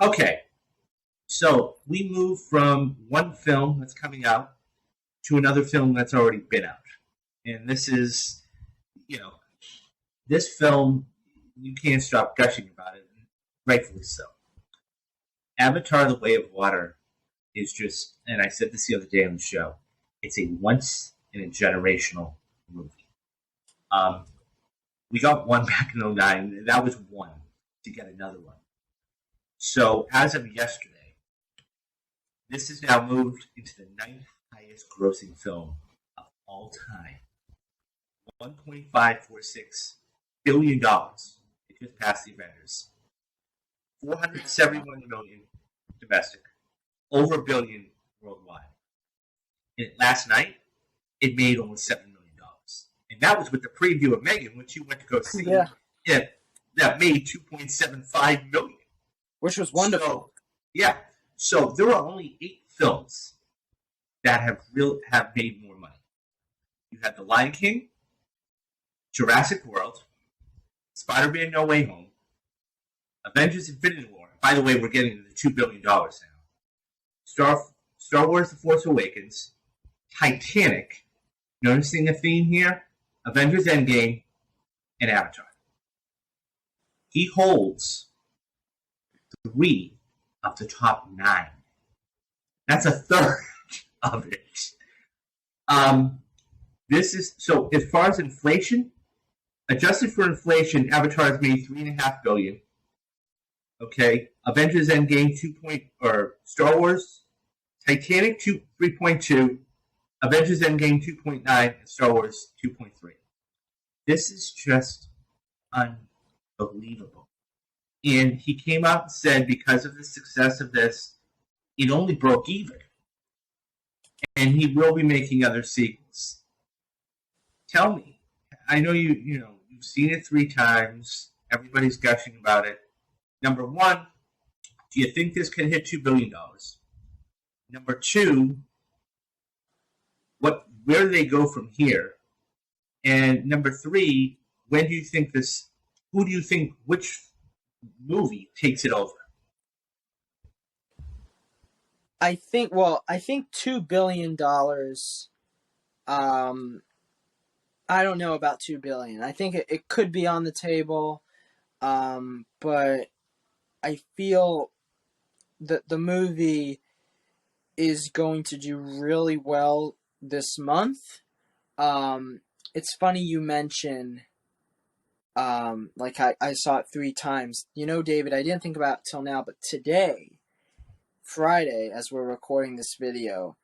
Okay, so we move from one film that's coming out to another film that's already been out. And this is, you know, this film, you can't stop gushing about it, and rightfully so. Avatar The Way of Water is just, and I said this the other day on the show, it's a once in a generational movie. Um, we got one back in '09, and that was one to get another one. So as of yesterday, this has now moved into the ninth highest grossing film of all time. $1.546 billion. It just passed the Avengers. 471 million domestic, over a billion worldwide. And last night, it made almost $7 million. And that was with the preview of Megan, which you went to go see. Yeah. That made $2.75 million. Which was wonderful. So, yeah. So there are only 8 films that have made more money. You had The Lion King, Jurassic World, Spider-Man No Way Home, Avengers Infinity War. By the way, we're getting to the $2 billion now. Star Wars The Force Awakens, Titanic, noticing a theme here? Avengers Endgame, and Avatar. He holds 3 of the top 9. That's a third of it. This is so as far as inflation, adjusted for inflation, Avatar has made $3.5 billion. Okay, Avengers Endgame Star Wars, Titanic 3.2, Avengers Endgame 2.9, and Star Wars 2.3. This is just unbelievable. And he came out and said because of the success of this, it only broke even. And he will be making other sequels. Tell me, I know you've seen it 3 times. Everybody's gushing about it. Number 1, do you think this can hit $2 billion? Number 2, where do they go from here? And number 3, who do you think which movie takes it over? I think $2 billion. I don't know about $2 billion. I think it could be on the table, but I feel that the movie is going to do really well this month. It's funny you mention, I saw it 3 times. David, I didn't think about it till now, but today, Friday, as we're recording this video,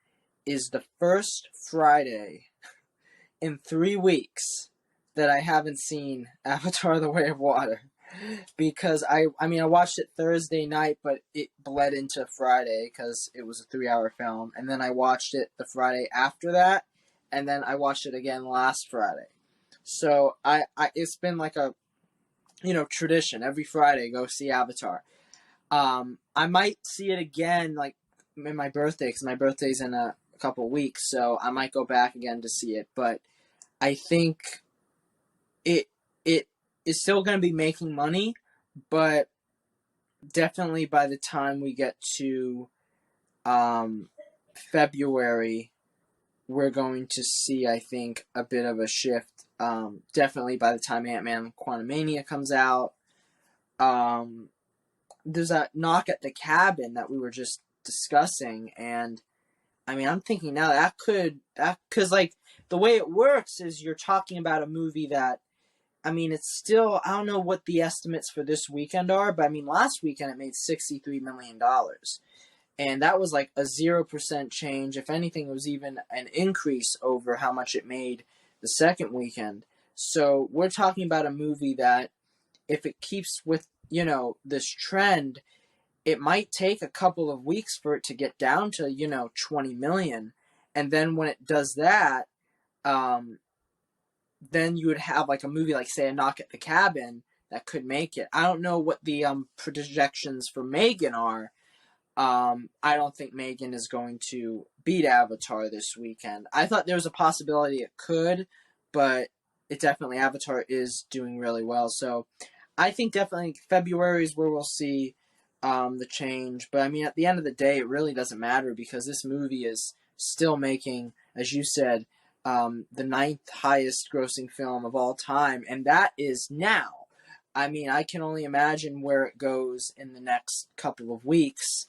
is the first Friday in 3 weeks that I haven't seen Avatar The Way of Water. Because I watched it Thursday night, but it bled into Friday because it was a 3-hour film. And then I watched it the Friday after that, and then I watched it again last Friday. So it's been like a tradition. Every Friday, go see Avatar. I might see it again like in my birthday, because my birthday's in a couple weeks, so I might go back again to see it. But I think it is still going to be making money, but definitely by the time we get to February, we're going to see, I think, a bit of a shift. Definitely by the time Ant-Man Quantumania comes out. There's that Knock at the Cabin that we were just discussing, and I'm thinking now because the way it works is you're talking about a movie that, it's still, I don't know what the estimates for this weekend are, but last weekend it made $63 million. And that was like a 0% change. If anything, it was even an increase over how much it made the second weekend. So we're talking about a movie that, if it keeps with, this trend, it might take a couple of weeks for it to get down to, 20 million. And then when it does that, then you would have like a movie like, say, A Knock at the Cabin that could make it. I don't know what the projections for Megan are. I don't think Megan is going to beat Avatar this weekend. I thought there was a possibility it could, but Avatar is doing really well. So I think definitely February is where we'll see the change. But I mean, at the end of the day, it really doesn't matter because this movie is still making, as you said, the ninth highest grossing film of all time, and that is now. I mean, I can only imagine where it goes in the next couple of weeks,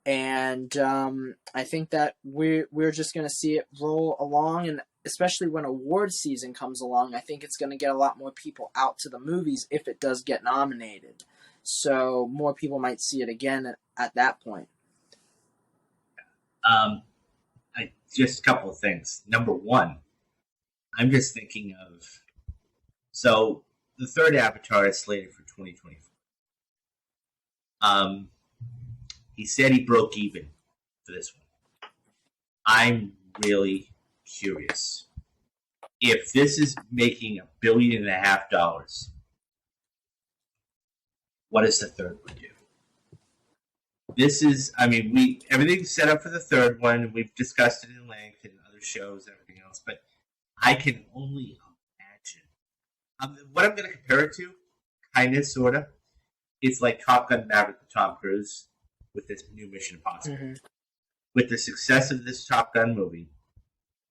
and I think that we're just going to see it roll along, and especially when award season comes along, I think it's going to get a lot more people out to the movies if it does get nominated. So more people might see it again at that point. Just a couple of things. Number one, I'm just thinking of, so the third Avatar is slated for 2024. He said he broke even for this one. I'm really curious if this is making $1.5 billion. What does the third one do? This is, I mean, everything's set up for the third one. We've discussed it in length in other shows and everything else, but I can only imagine. What I'm going to compare it to, kind of, sort of, it's like Top Gun Maverick with Tom Cruise with this new Mission Impossible. Mm-hmm. With the success of this Top Gun movie,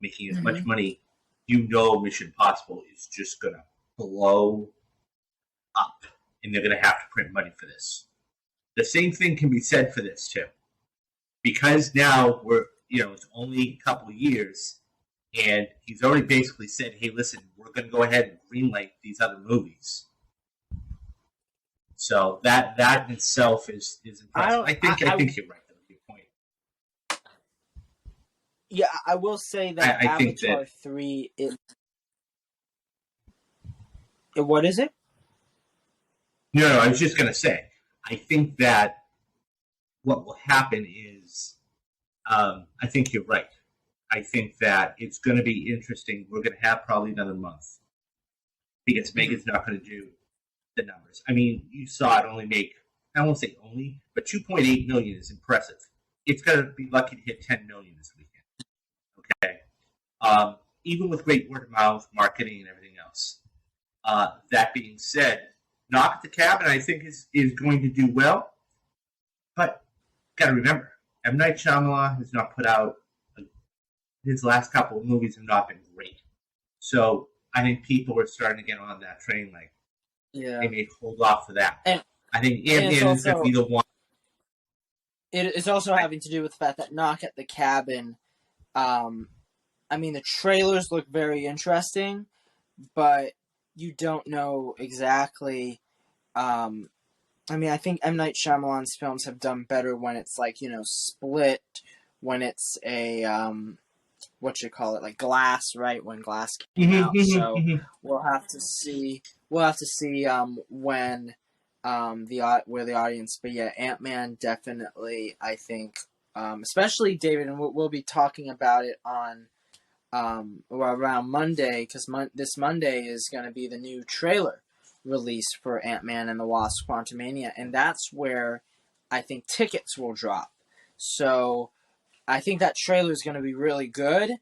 making as much money, Mission Impossible is just going to blow up, and they're going to have to print money for this. The same thing can be said for this too, because now it's only a couple of years, and he's already basically said, "Hey, listen, we're going to go ahead and greenlight these other movies." So that in itself is impressive. I think you're right. That's your point. Yeah, I will say that I Avatar 3 is. What is it? No, I was just going to say. I think that what will happen is, I think you're right. I think that it's going to be interesting. We're going to have probably another month because Megan's not going to do the numbers. I mean, you saw it only make, I won't say only, but 2.8 million is impressive. It's going to be lucky to hit 10 million this weekend. Okay. Even with great word of mouth marketing and everything else. That being said, Knock at the Cabin, I think, is going to do well. But got to remember, M. Night Shyamalan has not put out, his last couple of movies have not been great. So I think people are starting to get on that train. Like, they may hold off for that. And I think Ant-Man is going to be the one. It is also having to do with the fact that Knock at the Cabin, I mean, the trailers look very interesting, but you don't know exactly. I mean, I think M. Night Shyamalan's films have done better when it's like, Split, when it's a, like Glass, right? When Glass came out. So we'll have to see. We'll have to see when where the audience. But yeah, Ant-Man definitely. I think, especially David, and we'll be talking about it on. Around Monday, because this Monday is going to be the new trailer released for Ant-Man and the Wasp: Quantumania, and that's where I think tickets will drop. So I think that trailer is going to be really good,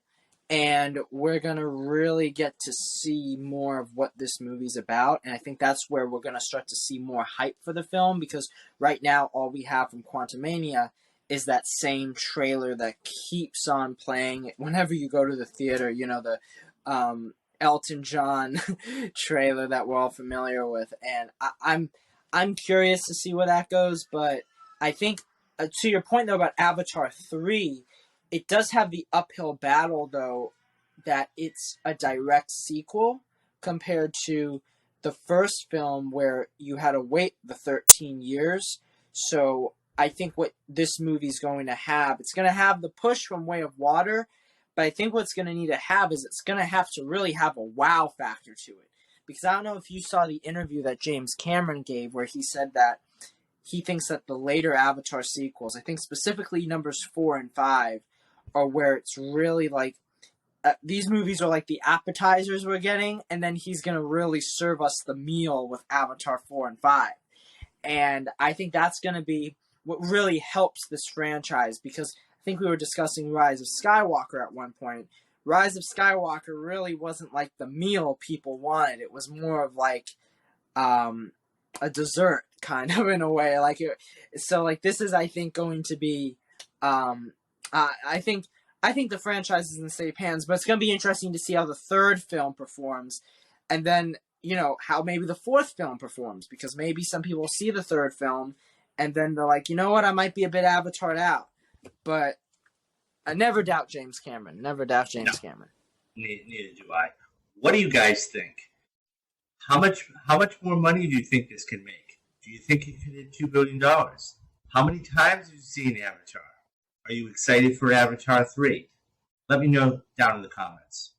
and we're going to really get to see more of what this movie's about, and I think that's where we're going to start to see more hype for the film, because right now all we have from Quantumania is that same trailer that keeps on playing whenever you go to the theater, the Elton John trailer that we're all familiar with. And I'm curious to see where that goes, but I think, to your point, though, about Avatar 3, it does have the uphill battle, though, that it's a direct sequel compared to the first film where you had to wait the 13 years. So I think what this movie's going to have, it's going to have the push from Way of Water, but I think what's going to need to have is it's going to have to really have a wow factor to it. Because I don't know if you saw the interview that James Cameron gave where he said that he thinks that the later Avatar sequels, I think specifically numbers 4 and 5, are where it's really like, these movies are like the appetizers we're getting, and then he's going to really serve us the meal with Avatar 4 and 5. And I think that's going to be what really helps this franchise, because I think we were discussing Rise of Skywalker at one point. Rise of Skywalker really wasn't like the meal people wanted. It was more of like a dessert. kind of, in a way. This is, I think, going to be. I think the franchise is in safe hands, but it's going to be interesting to see how the third film performs, and then how maybe the fourth film performs, because maybe some people see the third film and then they're like, you know what, I might be a bit Avatared out. But I never doubt James Cameron. Never doubt James Cameron. Neither do I. What do you guys think? How much more money do you think this can make? Do you think it could hit $2 billion? How many times have you seen Avatar? Are you excited for Avatar 3? Let me know down in the comments.